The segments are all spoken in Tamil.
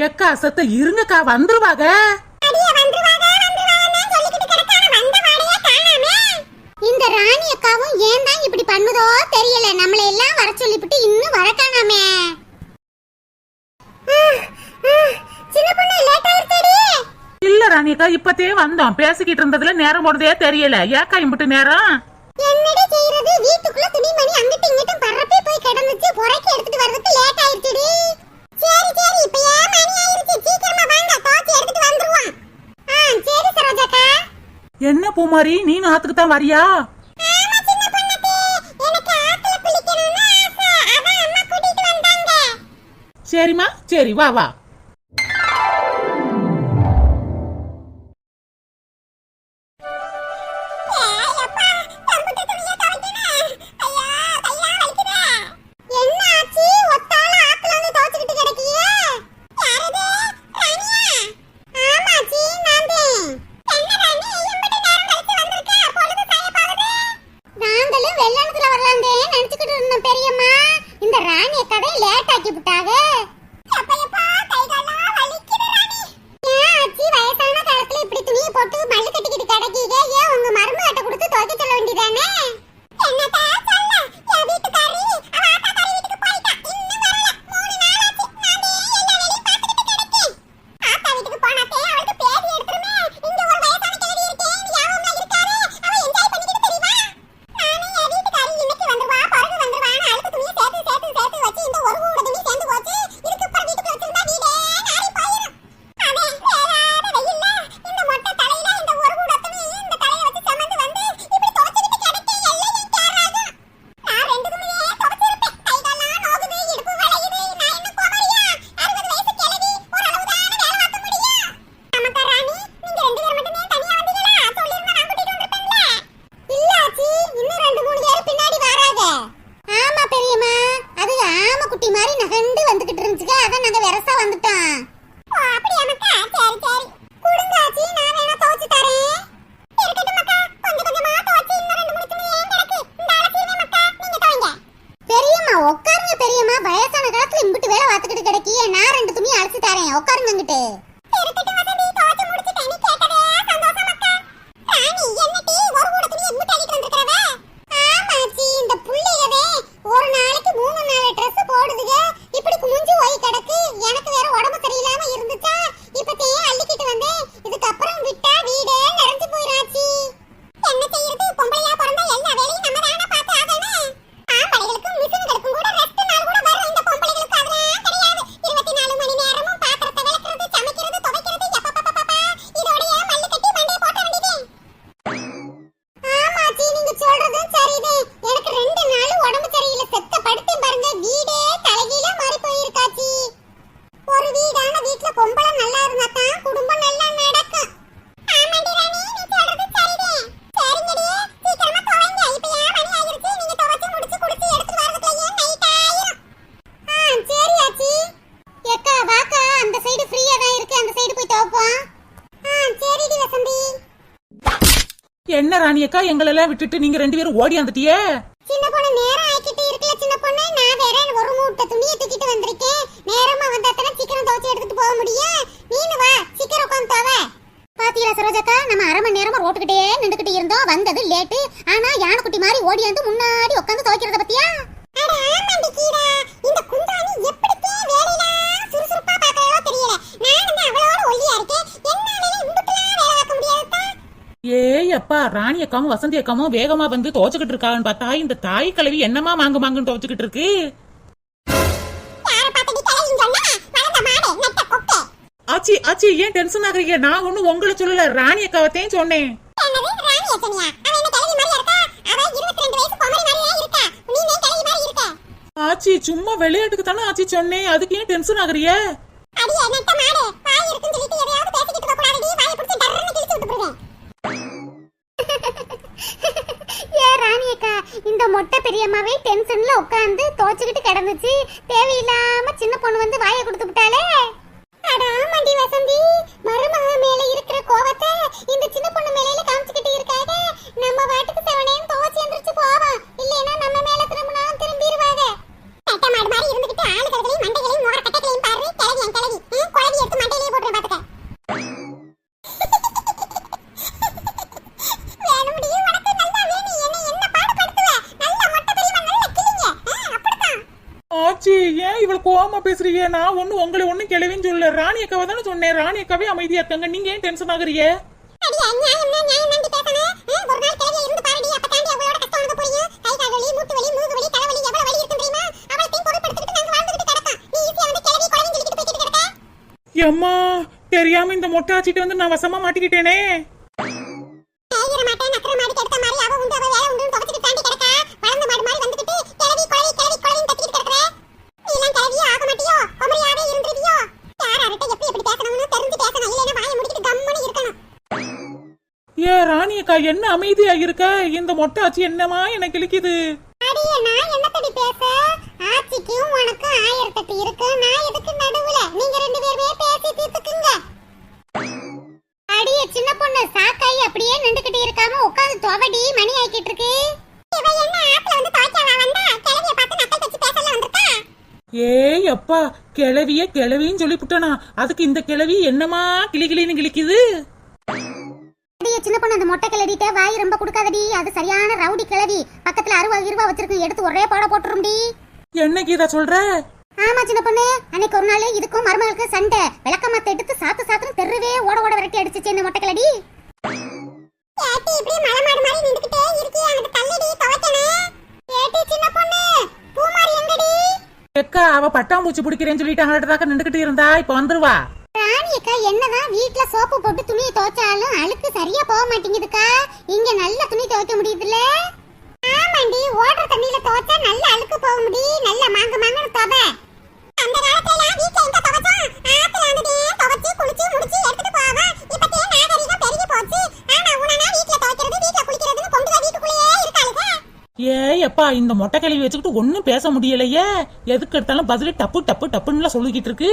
எக்கா சத்த இருங்கக்கா வந்துருவாங்க. இந்த ராணி அக்காவும் ஏன் தான் இப்படி பண்ணுதோ தெரியல. நம்மள எல்லாம் வர சொல்லிவிட்டு இன்னும் வர காணாமே. சின்ன பொண்ணு லேட் ஆயிடுச்சடி. இல்ல ராணி அக்கா இப்பதே வந்தோம். பேசிக்கிட்டு இருந்ததுல நேரம் போனதே தெரியல. ஏக்கா இம்புட்டு நேரம் என்னடி செய்யறது? வீட்டுக்குள்ள துணிமணி அங்கிட்டு இங்கிட்டு பரப்பி போய் கிடந்துச்சு. புறக்கி எடுத்துட்டு வரதுக்கு லேட் ஆயிடுச்சுடி. சரி சரி இப்ப ஏன் மணி ஆயிடுச்சு, சீக்கிரமா வாங்க தோச்சி எடுத்துட்டு வந்துருவோம். சரி சரோஜாக்கா. என்ன பூமாரி நீனும் ஆத்துக்கு தான் வரியா? ஆமா சின்ன பொண்ணே, எனக்கு ஆத்துல குளிக்கணும்னு ஆசை. அதான் அம்மா கூட்டிட்டு வந்தாங்க. சரிம்மா சரி வா வா. என்ன ராணியக்கா எங்களெல்லாம் விட்டுட்டு நீங்க ரெண்டு பேரும் ஓடி வந்துட்டியே? சின்ன பொண்ணு நேரம் ஆயிக்கிட்டு இருக்குல சின்ன பொண்ணு. நான் வேற ஒரு மூட்டை துணியை தூக்கிட்டு வந்திருக்கேன். நேரமா வந்தாத்தன சீக்கிரம் துவைச்சு எடுத்துட்டு போக முடியும். நீனு வா சீக்கிரம் உட்காந்து துவை. பாத்தீங்களா சரோஜாக்கா, நம்ம அரை மணி நேரமா ரோட்டுக்கிட்டே நின்றுக்கிட்டு இருந்தோம். வந்தது லேட்டு. ஆனா யானைக்குட்டி மாதிரி ஓடி வந்து முன்னாடி உட்காந்து துவைக்கிறத பத்தியா? அட ஆமாண்டி கீரா, இந்த குந்தாணி எப்படிக்கே வேலையெல்லாம் சுறுசுறுப்பா பாக்குறதோ தெரியல. நான் அவளோட ஒல்லியா இருக்கேன். என்னால இம்புட்டுலாம் வேலை பார்க்க முடியாதுப்பா. ஏய் அப்பா, ராணி அக்காவும் வசந்தி அக்காவும் வேகமா வந்து துவைச்சுக்கிட்டு இருக்கான்னு பார்த்தா இந்த தாய் கலவி என்னமா மாங்குன்னு துவைச்சுக்கிட்டு இருக்கு. ஆச்சி ஆச்சி ஏன் டென்ஷன் ஆகுறீங்க? நான் ஒண்ணும் உங்களை சொல்லல, ராணி அக்காவத்தையும் சொன்னேன். ஆச்சி சும்மா விளையாட்டுக்கு தானே ஆச்சி சொன்னேன், அதுக்கு ஏன் டென்ஷன் ஆகுறீங்க? இந்த மொட்டை பெரியம்மாவே டென்ஷன்ல உட்கார்ந்து தோச்சுக்கிட்டு கிடந்துச்சு. தேவையில்லாம சின்ன பொண்ணு வந்து வாயை கொடுத்து விட்டாலே. அடாமண்டி வசந்தி, மருமக மேல இருக்கிற கோவத்தை இந்த சின்ன பொண்ணு மேல காமிச்சுக்கிட்டு இருக்காங்க. நம்ம வாட்டுக்கு செவனேன்னு தோச்சு எந்திரிச்சு போவோம். இல்லைன்னா நம்ம மேல திரும்பினா திரும்பிடுவாங்க. கட்ட மாடு மாதிரி இருந்துகிட்டு ஆளு கடைகளையும் மண்டைகளையும் மோர கட்டைகளையும் பாரு. கிளவி என் கிளவி குழவி ஆச்சி ஏன் இவள் கோவமா பேசுறீங்க? நான் உங்களை ஒண்ணும் கிளவின்னு சொல்ல. ராணி அக்காவை தானே சொன்னேன். ராணி அக்காவே அமைதியா இருக்காங்க. நீங்க ஏன் டென்ஷன் ஆகுறீங்க? அடியா நியாயம்னா நியாயம் தாண்டி பேசணும். ஒரு நாள் கிளவியா இருந்து பாருடி, அப்ப தாண்டி அவளோட கஷ்டம் உனக்கு புரியும். கை கால் வலி, மூட்டு வலி, மூக்கு வலி, தலைவலி எவ்வளவு வலி இருக்கு தெரியுமா? அவளையும் பொறுப்படுத்திட்டு நாங்க வாழ்ந்துட்டு கிடக்கோம். நீ ஈஸியா வந்து கிளவி குழந்தைன்னு சொல்லிட்டு போயிட்டு கிடக்க. எம்மா தெரியாம இந்த மொட்டை ஆச்சிட்டு வந்து நான் வசமா மாட்டிக்கிட்டேனே. ஏகிற மாட்டேன் நக்கற மாடி கெடுத்த மாதிரி அவ உண்டு அவ வேலை உண்டு தவச்சிட்டு தாண்டி கிடக்க. வளர்ந்த மாடு மாதிரி வந்துகிட்டு கிளவி குழவின்னு கத்திட்டு கிடக்குற. நீ எல்லாம் கிளவியே ஆக மாட்டியோ? குமரியாவே இருந்துருவியோ? யாரார்ட்ட எப்படி பேசணும்னு தெரிஞ்சு பேசணும். இல்லைன்னா வாயை முடிக்கிட்டு கம்முன்னு இருக்கணும். ஏ ராணி அக்கா என்ன அமைதியா இருக்க? இந்த மொட்டை ஆச்சி என்னமா எனக்கு இழுக்குது. அடியே நான் என்னத்தடி பேச? ஆச்சிக்கும் உனக்கு 1008 இருக்கு. நான் எதுக்கு நடுவுல? நீங்க ரெண்டு பேருமே பேசி தீர்த்துக்குங்க. அடியே சின்ன பொண்ணு சாக்காய் அப்படியே நின்னுக்கிட்டு இருக்காம உட்கார்ந்து துவடி மணி ஆக்கிட்டு இருக்கு. இவ என்ன ஆத்துல வந்து துவைக்கவா வந்தா? கிளவிய பார்த்து நக்கல் வச்சு பேசல வந்திருக்கா? ஏய் அப்பா கிளவின்னு சொல்லி புட்டனா? அதுக்கு இந்த கிளவி என்னமா கிளிகிளின்னு கிளிக்குது. அடியே சின்ன பொண்ணு அந்த மொட்டை கிளவிட்ட வாய் ரொம்ப கொடுக்காதடி. அது சரியான ரவுடி கிளவி. பக்கத்துல 60 வச்சிருக்கு. எடுத்து ஒரே போட போட்டுரும்டி. என்னைக்கு இத சொல்ற? ஆமா சின்ன பொண்ணு, அன்னைக்கு ஒரு நாள் இதுக்கும் மருமகளுக்கு சண்டை. விளக்கமாத்த எடுத்து சாத்துன்னு தெருவே ஓட விரட்டி அடிச்சுச்சு இந்த மொட்டை கிளவி. ஏட்டி இப்படி மலை மாடு மாதிரி நின்னுக்கிட்டே இருக்கியே, அங்க தள்ளிடி துவைக்கணும். ஏட்டி சின்ன பொண்ணு பூமாரி எங்கடி? எக்கா அவ பட்டாம்பூச்சி பிடிக்கிறேன்னு சொல்லிட்டாங்க. நின்றுகிட்டு இருந்தா இப்ப வந்துருவா. ராணி அக்கா என்னதான் வீட்ல சோப்பு போட்டு துணியை துவைச்சாலும் அழுக்கு சரியா போக மாட்டேங்குதுக்கா. இங்க நல்ல துணி துவைக்க முடியுதுல்ல? ஆமாண்டி, ஓடுற தண்ணியில துவைச்சா நல்ல அழுக்கு போக முடியும். நல்ல மாங்கன்னு துவை. அந்த காலத்துல வீட்ல எங்க துவைச்சோம்? ஆத்துல வந்து துவைச்சு குளிச்சு முடிச்சு எடுத்துட்டு போவோம். இப்ப நாகரிகம் பெருகி போச்சு. ஆனா உனனா வீட்ல துவைக்கிறது வீட்ல குளிக்கிறதுன்னு கொண்டு வா வீட்டுக்குள்ளேயே இருக்காளுங்க. ஏய் அப்பா இந்த மொட்டை கிளவி வச்சுக்கிட்டு ஒன்னும் பேச முடியலையே. எதுக்கு எடுத்தாலும் பதிலு டப்புன்னு சொல்லிக்கிட்டு இருக்கு.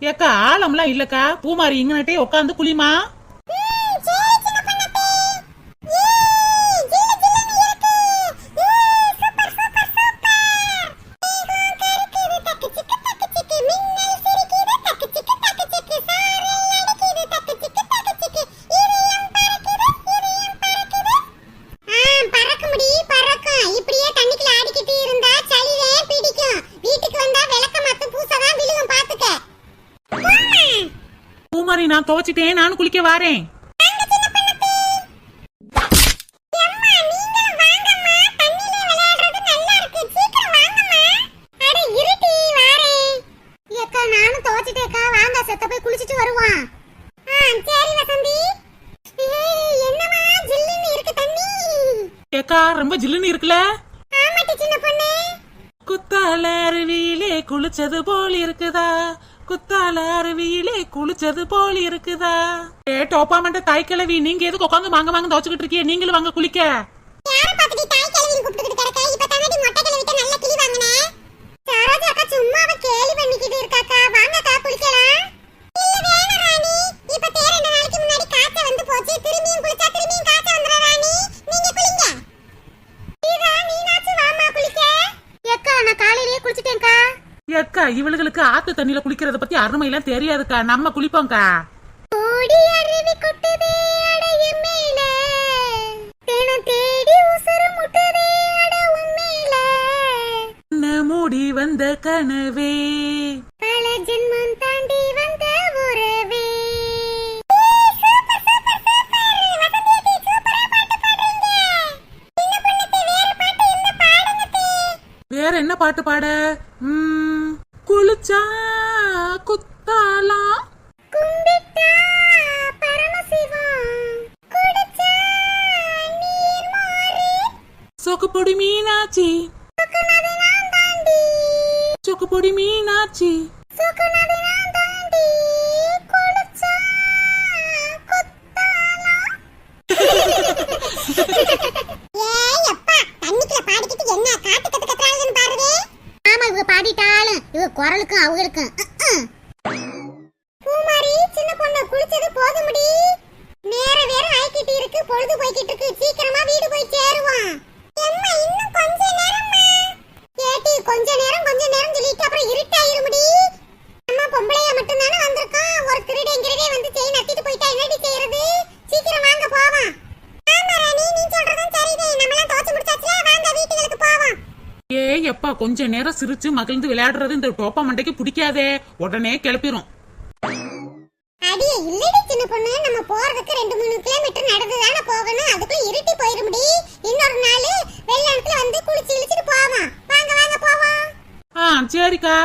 ஏக்கா ஆழம்லாம் இல்லக்கா. பூமாரி இங்கனட்டே உட்காந்து குளிமா. பூமாரி நான் துவைச்சிட்டேன். நானும் குளிக்க வாரேன். ஏக்கா ரொம்ப ஜில்லுன்னு இருக்குல்ல? குத்தால அருவியிலே குளிச்சது போல் இருக்குதா? குத்தால அருவியிலே குளிச்சது போல் இருக்குதா? ஏ டோப்பா மண்ட தாய் கிழவி, நீங்க எதுக்கு உட்காந்து மாங்க துவச்சுக்கிட்டு இருக்கீங்க? நீங்களும் வாங்க குளிக்க. ஏக்கா இவளுகளுக்கு ஆத்து தண்ணியில குளிக்கிறத பத்தி அருமையெல்லாம் தெரியாதுக்கா. நம்ம குளிப்போம்க்கா. மூடி வந்த கனவே பல ஜென்மம் தாண்டி வந்த உறவே. வேற என்ன பாட்டு பாட? குளிச்சா குத்தாலாம், கும்பிட்டா சொக்கப்பொடி மீனாட்சி சொக்குனது நான் தாண்டி சொக்கப்பொடி மீனாட்சி சொக்குனது நான் தாண்டி குளிச்சா குத்தாலா. ஏய் அப்பா தண்ணிக்குள்ள பாடிக்கிட்டு என்ன காட்டு கத்து கத்துறாங்கன்னு பாருவே. ஆமா இவங்க பாடிட்டாலும் இவங்க குரலுக்கும் அவங்களுக்கும் பூமாரி சின்ன பொண்ணு குளிச்சது போதும்டி. நேர வேற ஆயிக்கிட்டு இருக்கு, பொழுது போய்கிட்டு இருக்கு, சீக்கிரமா வீடு போய் சேருவோம். அம்மா இன்னும் கொஞ்ச நேரம்மா. ஏட்டி கொஞ்ச நேரம் சொல்லிட்டு அப்புறம் இருட்டாயிரும்டி. அம்மா பொம்பளையா மட்டும் தானே வந்திருக்கோம், ஒரு திருடே வந்து செயின் அத்திட்டு போயிட்டா என்னடி செய்யறது? சீக்கிரம் வாங்க போவோம். ஆமா ராணி நீ சொல்றதும் சரிதான், நம்மலாம் தோச்சு முடிச்சாச்சுல, வாங்க வீட்டுக்கு போவோம். ஏய் எப்பா கொஞ்ச நேரம் சிரிச்சு மகிழ்ந்து விளையாடுறது இந்த டோப்பா மண்டைக்கு பிடிக்காதே, உடனே கிளப்பிரும். அடியே இல்லடி சின்ன பொண்ணு, நம்ம போறதுக்கு 2-3 கிலோமீட்டர் நடந்து தானே போகணும், அதுக்குள்ள இருட்டி போயிரும்டி. இன்னொரு நாள் வெள்ளத்துல வந்து குளிச்சு இழிச்சிட்டு போவோம். வாங்க வாங்க போவோம். சரிக்கா.